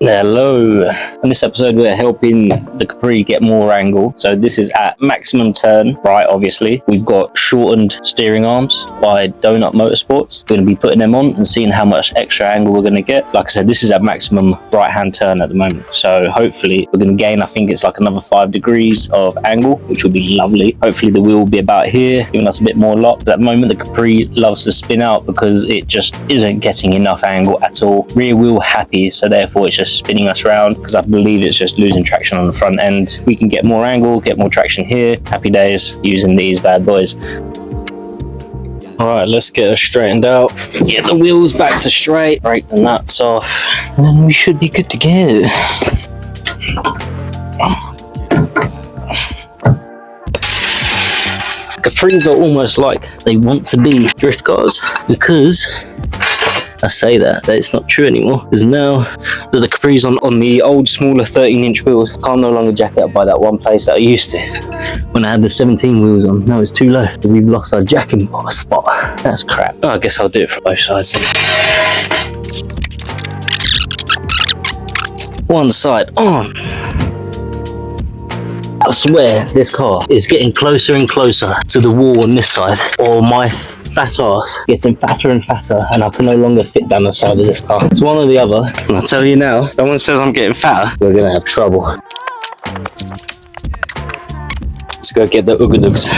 Hello. In this episode we're helping the Capri get more angle. So this is at maximum turn, right, obviously. We've got shortened steering arms by Donut Motorsports. We're going to be putting them on and seeing how much extra angle we're going to get. Like I said, this is at maximum right hand turn at the moment. So hopefully we're going to gain, I think it's like another 5 degrees of angle, which will be lovely. Hopefully the wheel will be about here, giving us a bit more lock. At the moment the Capri loves to spin out because it just isn't getting enough angle at all. Rear wheel happy, so therefore it's just spinning us around because I believe it's just losing traction on the front end. We can get more angle, get more traction here. Happy days using these bad boys. All right, let's get her straightened out. Get the wheels back to straight, break the nuts off, and then we should be good to go. Capris are almost like they want to be drift cars because I say that, but it's not true anymore. Because now that the Capris on the old smaller 13-inch wheels, I can't no longer jack it up by that one place that I used to when I had the 17 wheels on. No, it's too low. We've lost our jacking spot. That's crap. Oh, I guess I'll do it from both sides. One side on. I swear this car is getting closer and closer to the wall on this side, or my fat ass getting fatter and fatter, and I can no longer fit down the side of this car. It's one or the other, and I tell you now, someone says I'm getting fatter, we're gonna have trouble. Let's go get the oogadugs.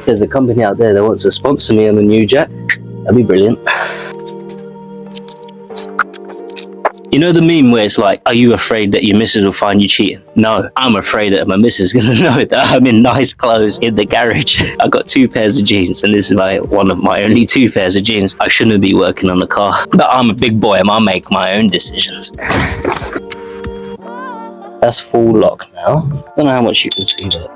There's a company out there that wants to sponsor me on the new jack. That'd be brilliant. You know the meme where it's like, are you afraid that your missus will find you cheating? No, I'm afraid that my missus is gonna know that I'm in nice clothes in the garage. I got 2 pairs of jeans, and this is one of my only 2 pairs of jeans. I shouldn't be working on the car, but I'm a big boy and I'll make my own decisions. That's full lock now. I don't know how much you can see there.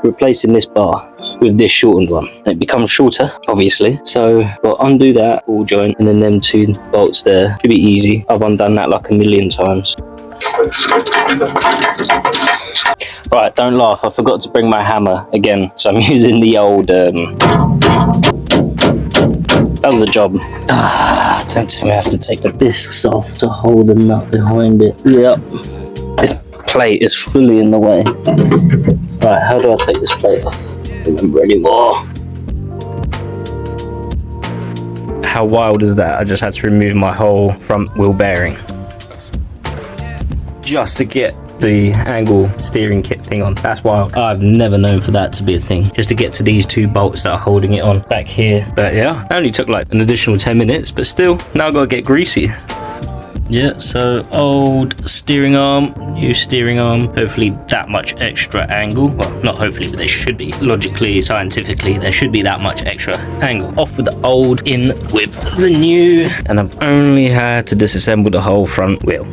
Replacing this bar with this shortened one. It becomes shorter, obviously. So we'll undo that ball joint, and then them 2 bolts there. Should be easy. I've undone that like a million times. Right, don't laugh. I forgot to bring my hammer again. So I'm using the old... Does the job. Don't tell me I have to take the discs off to hold the nut behind it. Yep. This plate is fully in the way. Right, how do I take this plate off? I don't remember anymore. How wild is that? I just had to remove my whole front wheel bearing just to get the angle steering kit thing on. That's wild. I've never known for that to be a thing. Just to get to these 2 bolts that are holding it on back here. But yeah, it only took like an additional 10 minutes, but still, now I've got to get greasy. Yeah, so old steering arm, new steering arm, hopefully that much extra angle. Well, not hopefully, but there should be. Logically, scientifically, there should be that much extra angle. Off with the old, in with the new. And I've only had to disassemble the whole front wheel.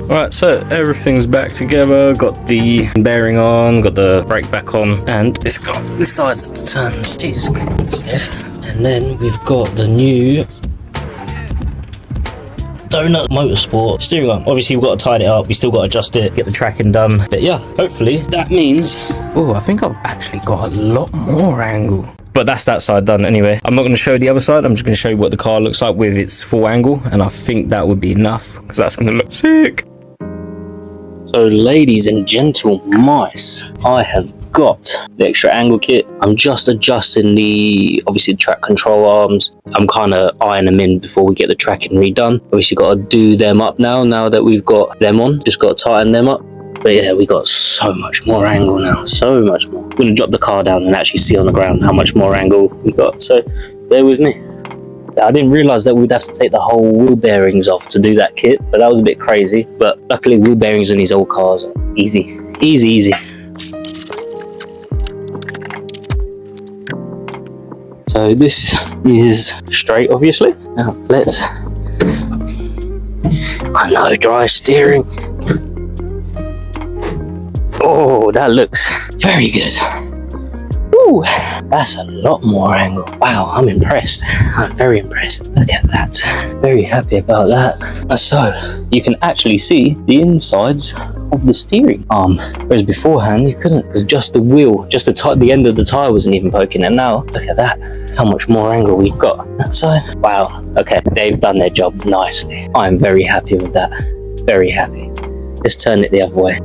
Alright, so everything's back together. Got the bearing on, got the brake back on, and it's got the sides of the turns. Jesus Christ, stiff. And then we've got the new Donut Motorsport steering arm. Obviously we've got to tighten it up, we still got to adjust it, get the tracking done, but yeah, hopefully that means, oh, I think I've actually got a lot more angle. But that's that side done anyway. I'm not going to show the other side, I'm just going to show you what the car looks like with its full angle, and I think that would be enough because that's going to look sick. So ladies and gentle mice, I have got the extra angle kit. I'm just adjusting obviously the track control arms. I'm kind of eyeing them in before we get the tracking redone. Obviously got to do them up now that we've got them on. Just got to tighten them up. But yeah, we got so much more angle now, so much more. I'm going to drop the car down and actually see on the ground how much more angle we got. So bear with me. I didn't realise that we'd have to take the whole wheel bearings off to do that kit, but that was a bit crazy. But luckily wheel bearings in these old cars are easy. So this is straight, obviously. Now let's... I know, dry steering. Oh, that looks very good. Woo, that's a lot more angle. Wow, I'm impressed. I'm very impressed. Look at that. Very happy about that. So, you can actually see the insides of the steering arm, whereas beforehand you couldn't, because just the wheel, just the end of the tire wasn't even poking. And now look at that, how much more angle we've got that side. Wow. Okay, they've done their job nicely. I'm very happy with that, very happy. Let's turn it the other way.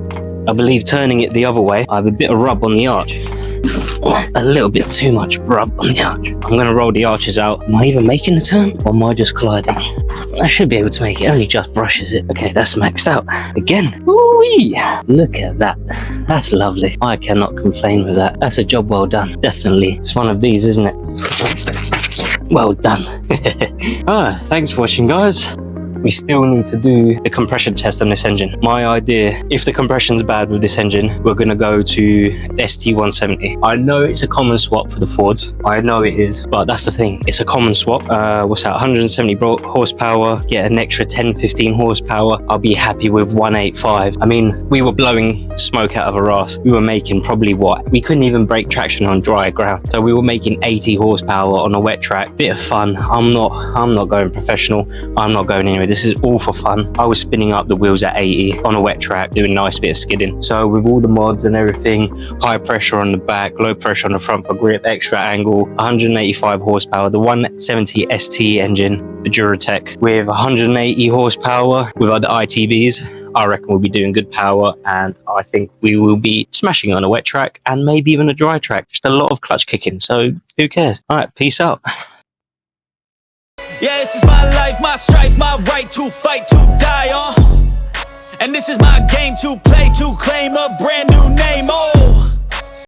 I believe turning it the other way, I have a bit of rub on the arch. A little bit too much rub on the arch. I'm going to roll the arches out. Am I even making the turn, or am I just colliding? I should be able to make it. Only just brushes it. Okay, that's maxed out. Again. Woo-wee! Look at that. That's lovely. I cannot complain with that. That's a job well done. Definitely. It's one of these, isn't it? Well done. Thanks for watching, guys. We still need to do the compression test on this engine. My idea, if the compression's bad with this engine, we're going to go to ST170. I know it's a common swap for the Fords. I know it is, but that's the thing. It's a common swap. What's that? 170 horsepower, get an extra 10-15 horsepower. I'll be happy with 185. I mean, we were blowing smoke out of our ass. We were making probably what? We couldn't even break traction on dry ground. So we were making 80 horsepower on a wet track. Bit of fun. I'm not going professional. I'm not going anywhere. This is all for fun. I was spinning up the wheels at 80 on a wet track, doing a nice bit of skidding. So with all the mods and everything, high pressure on the back, low pressure on the front for grip, extra angle, 185 horsepower, the 170 ST engine, the Duratec, with 180 horsepower with other ITBs. I reckon we'll be doing good power, and I think we will be smashing on a wet track and maybe even a dry track. Just a lot of clutch kicking, so who cares? All right, peace out. Yeah, this is my life, my strife, my right to fight, to die on. And this is my game to play, to claim a brand new name, oh.